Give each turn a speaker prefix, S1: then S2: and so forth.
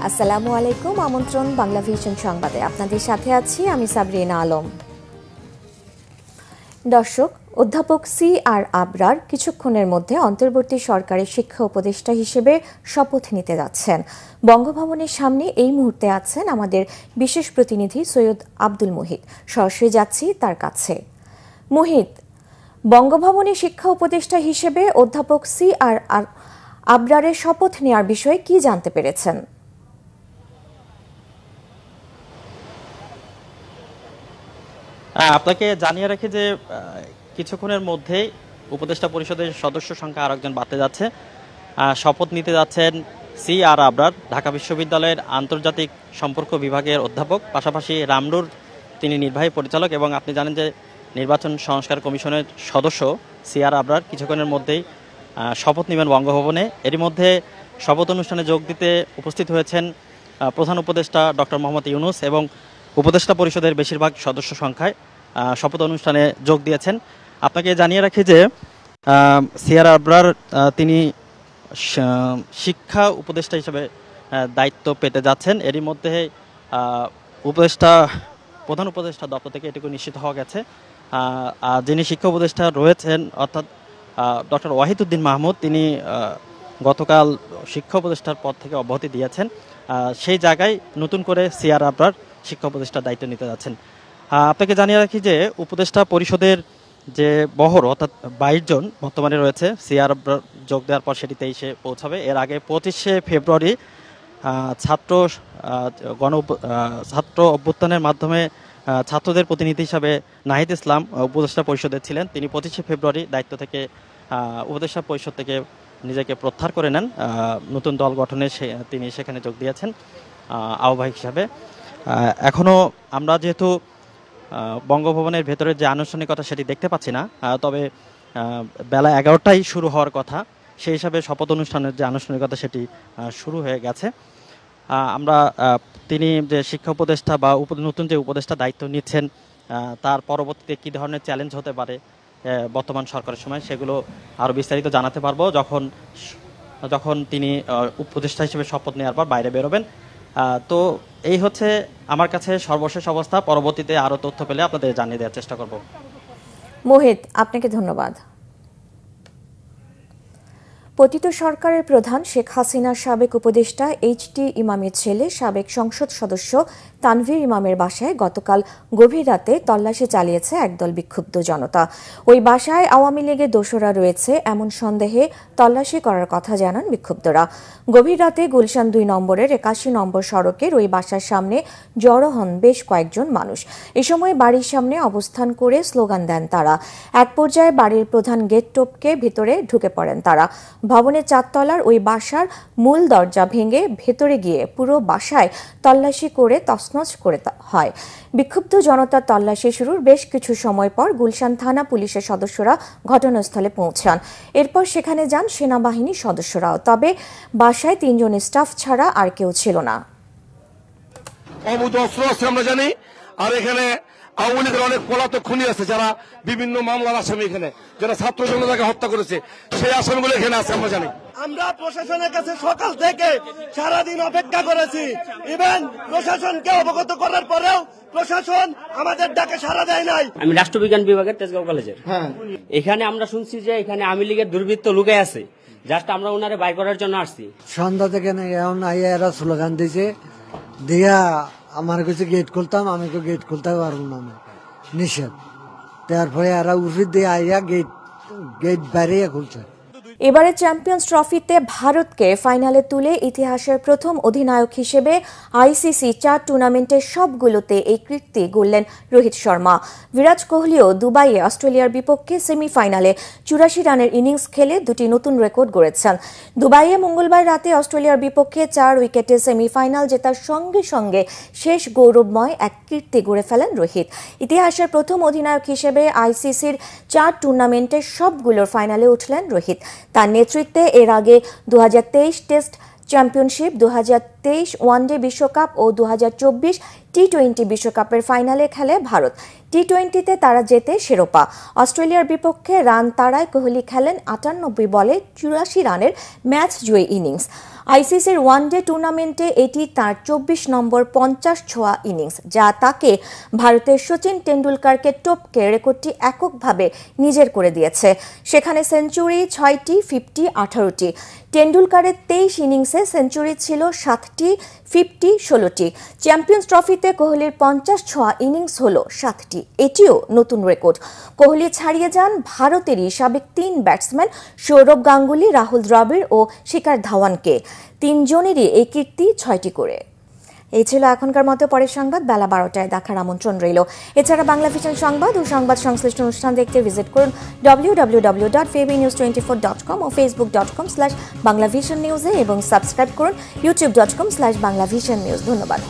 S1: আসসালামু আলাইকুম। আমন্ত্রণ বাংলা ভিশন সংবাদে, আপনাদের সাথে আছি আমি সাবরিনা আলম। দর্শক, অধ্যাপক সি.আর. আবরার কিছুক্ষণের মধ্যে অন্তর্বর্তী সরকারের শিক্ষা উপদেষ্টা হিসেবে শপথ নিতে যাচ্ছেন। বঙ্গভবনের সামনে এই মুহূর্তে আছেন আমাদের বিশেষ প্রতিনিধি সৈয়দ আব্দুল মুহিত। সরাসরি যাচ্ছি তার কাছে। মুহিত, বঙ্গভবনে শিক্ষা উপদেষ্টা হিসেবে অধ্যাপক সি.আর. আবরারের শপথ নেওয়ার বিষয়ে কি জানতে পেরেছেন?
S2: আপনাকে জানিয়ে রাখি যে কিছুক্ষণের মধ্যেই উপদেষ্টা পরিষদের সদস্য সংখ্যা আরেকজন বাড়তে যাচ্ছে। শপথ নিতে যাচ্ছেন সি.আর. আবরার, ঢাকা বিশ্ববিদ্যালয়ের আন্তর্জাতিক সম্পর্ক বিভাগের অধ্যাপক, পাশাপাশি রামরুর তিনি নির্বাহী পরিচালক, এবং আপনি জানেন যে নির্বাচন সংস্কার কমিশনের সদস্য সি.আর. আবরার কিছুক্ষণের মধ্যেই শপথ নেবেন বঙ্গভবনে। এরই মধ্যে শপথ অনুষ্ঠানে যোগ দিতে উপস্থিত হয়েছেন প্রধান উপদেষ্টা ডক্টর মোহাম্মদ ইউনূস এবং উপদেষ্টা পরিষদের বেশিরভাগ সদস্য সংখ্যায় শপথ অনুষ্ঠানে যোগ দিয়েছেন। আপনাকে জানিয়ে রাখি যে সি.আর. আবরার তিনি শিক্ষা উপদেষ্টা হিসেবে দায়িত্ব পেতে যাচ্ছেন। এরই মধ্যে প্রধান উপদেষ্টা দপ্তর থেকে এটুকু নিশ্চিত হওয়া গেছে, যিনি শিক্ষা উপদেষ্টা রয়েছেন অর্থাৎ ডক্টর ওয়াহিদুদ্দিন মাহমুদ, তিনি গতকাল শিক্ষা উপদেষ্টার পদ থেকে অব্যাহতি দিয়েছেন। সেই জায়গায় নতুন করে সি.আর. আবরার শিক্ষা উপদেষ্টার দায়িত্ব নিতে যাচ্ছেন। আপনাকে জানিয়ে রাখি যে উপদেষ্টা পরিষদের যে বহর অর্থাৎ 22 জন বর্তমানে রয়েছে, সি.আর. আবরার যোগ দেওয়ার পর সেটি 23-এ পৌঁছাবে। এর আগে 25শে ফেব্রুয়ারি ছাত্র অভ্যুত্থানের মাধ্যমে ছাত্রদের প্রতিনিধি হিসাবে নাহিদ ইসলাম উপদেষ্টা পরিষদে ছিলেন। তিনি 25শে ফেব্রুয়ারি দায়িত্ব থেকে উপদেষ্টা পরিষদ থেকে নিজেকে প্রত্যাহার করে নেন। নতুন দল গঠনে তিনি সেখানে যোগ দিয়েছেন আহ্বায়ক হিসাবে। এখনও আমরা যেহেতু বঙ্গভবনের ভেতরে যে আনুষ্ঠানিকতা সেটি দেখতে পাচ্ছি না, তবে বেলা 11টায় শুরু হওয়ার কথা, সেই হিসাবে শপথ অনুষ্ঠানের যে আনুষ্ঠানিকতা সেটি শুরু হয়ে গেছে। আমরা তিনি যে শিক্ষা উপদেষ্টা বা নতুন যে উপদেষ্টা দায়িত্ব নিচ্ছেন তার পরবর্তীতে কী ধরনের চ্যালেঞ্জ হতে পারে বর্তমান সরকারের সময়, সেগুলো আরও বিস্তারিত জানাতে পারবো যখন তিনি উপদেষ্টা হিসেবে শপথ নেওয়ার পর বাইরে বেরোবেন। তো এই হচ্ছে আমার কাছে সর্বশেষ অবস্থা। পরবর্তীতে আরও তথ্য পেলে আপনাদের জানিয়ে দেওয়ার চেষ্টা করব।
S1: মোহিত, আপনাকে ধন্যবাদ। পতিত সরকারের প্রধান শেখ হাসিনার সাবেক উপদেষ্টা এইচ.টি. ইমামের ছেলে সাবেক সংসদ সদস্য তানভীর ইমামের বাসায় গতকাল গভীর রাতে তল্লাশি চালিয়েছে একদল বিক্ষুব্ধ জনতা। ওই বাসায় আওয়ামী লীগের দোসররা রয়েছে এমন সন্দেহে তল্লাশি করার কথা জানান বিক্ষুব্ধরা। গভীর রাতে গুলশান 2 নম্বরের 81 নম্বর সড়কের ওই বাসার সামনে জড়ো হন বেশ কয়েকজন মানুষ। এ সময় বাড়ির সামনে অবস্থান করে স্লোগান দেন তারা। এক পর্যায়ে বাড়ির প্রধান গেট টপকে ভিতরে ঢুকে পড়েন তারা। ভবনের 4 তলার ওই বাসার মূল দরজা ভেঙে ভেতরে গিয়ে পুরো বাসায় তল্লাশি করে তছনছ করে হয়। বিক্ষুব্ধ জনতার তল্লাশি শুরুর বেশ কিছু সময় পর গুলশান থানা পুলিশের সদস্যরা ঘটনাস্থলে পৌঁছান। এরপর সেখানে যান সেনাবাহিনীর সদস্যরাও। তবে বাসায় 3 জন স্টাফ ছাড়া আর কেউ ছিল না।
S3: অবৈধ অস্ত্র আছে আমরা জানি, আর এখানে আওয়ামী লীগের অনেক পলাতক খুনি আছে যারা বিভিন্ন মামলার আসামি, এখানে যারা ছাত্র জনতাকে হত্যা করেছে সেই আসামিগুলো এখানে আছে আমরা জানি।
S4: আমরা প্রশাসনের কাছে সকাল থেকে সারাদিন অপেক্ষা করেছি, ইভেন প্রশাসনকে অবগত করার পরেও প্রশাসন আমাদের ডাকে সাড়া দেয় নাই।
S5: আমি রাষ্ট্রবিজ্ঞান বিভাগের তেজগাঁও কলেজের। এখানে আমরা শুনছি যে এখানে আওয়ামী লীগের দুর্বৃত্ত লুকে আছে, জাস্ট আমরা ওনারে বাই করার জন্য আসছি।
S6: সন্ধ্যা থেকে এরা স্লোগান দিয়েছে, দিয়া আমার কাছে গেট খুলতাম, আমি তো গেট খুলতে পারবো না, নিষেধ। তারপরে এরা উঠে দিয়ে আইয়া গেট বাড়িয়ে খুলছে।
S1: এবারে চ্যাম্পিয়ন্স ট্রফিতে ভারতকে ফাইনালে তুলে ইতিহাসের প্রথম অধিনায়ক হিসেবে আইসিসি 4 টুর্নামেন্টের সবগুলোতে এই কীর্তি গড়লেন রোহিত শর্মা। বিরাট কোহলিও দুবাইয়ে অস্ট্রেলিয়ার বিপক্ষে সেমিফাইনালে 84 রানের ইনিংস খেলে 2টি নতুন রেকর্ড গড়েছেন। দুবাইয়ে মঙ্গলবার রাতে অস্ট্রেলিয়ার বিপক্ষে 4 উইকেটে সেমিফাইনাল জেতার সঙ্গে সঙ্গে শেষ গৌরবময় এক কীর্তি গড়ে ফেলেন রোহিত। ইতিহাসের প্রথম অধিনায়ক হিসেবে আইসিসির 4 টুর্নামেন্টের সবগুলোর ফাইনালে উঠলেন রোহিত। তার নেতৃত্বে এর আগে 2023 টেস্ট চ্যাম্পিয়নশিপ, 2023 ওয়ানডে বিশ্বকাপ ও 2024 টি-20 বিশ্বকাপের ফাইনালে খেলে ভারত। টি-20তে তারা জেতে শিরোপা। অস্ট্রেলিয়ার বিপক্ষে রান তাড়ায় কোহলি খেলেন 98 বলে 84 রানের ম্যাচ জয়ী ইনিংস। আইসিসির ওয়ানডে টুর্নামেন্টে এটি তার 24 নম্বর 50 ছোঁয়া ইনিংস, যা তাকে ভারতের সচিন টেন্ডুলকারকে টপকে রেকর্ডটি এককভাবে নিজের করে দিয়েছে। সেখানে সেঞ্চুরি 6টি, 50 18টি। টেন্ডুলকারের 23 ইনিংসে সেঞ্চুরি ছিল 7টি, 50 16টি। চ্যাম্পিয়ন্স ট্রফিতে কোহলির 50 ছোঁয়া ইনিংস হল 7টি। এটিও নতুন রেকর্ড। কোহলি ছাড়িয়ে যান ভারতেরই সাবেক 3 ব্যাটসম্যান সৌরভ গাঙ্গুলি, রাহুল দ্রাবিড় ও শিখর ধাওয়ানকে। 3 জনেরই এই কীর্তি 6টি করে। এই ছিল এখনকার মতো। পরের সংবাদ বেলা 12টায় দেখার আমন্ত্রণ রইল। এছাড়া বাংলা ভিশন সংবাদ ও সংবাদ সংশ্লিষ্ট অনুষ্ঠান দেখতে ভিজিট করুন www.fabnews24.com ও facebook.com/banglavisionnews এবং সাবস্ক্রাইব করুন youtube.com/banglavisionnews। ধন্যবাদ।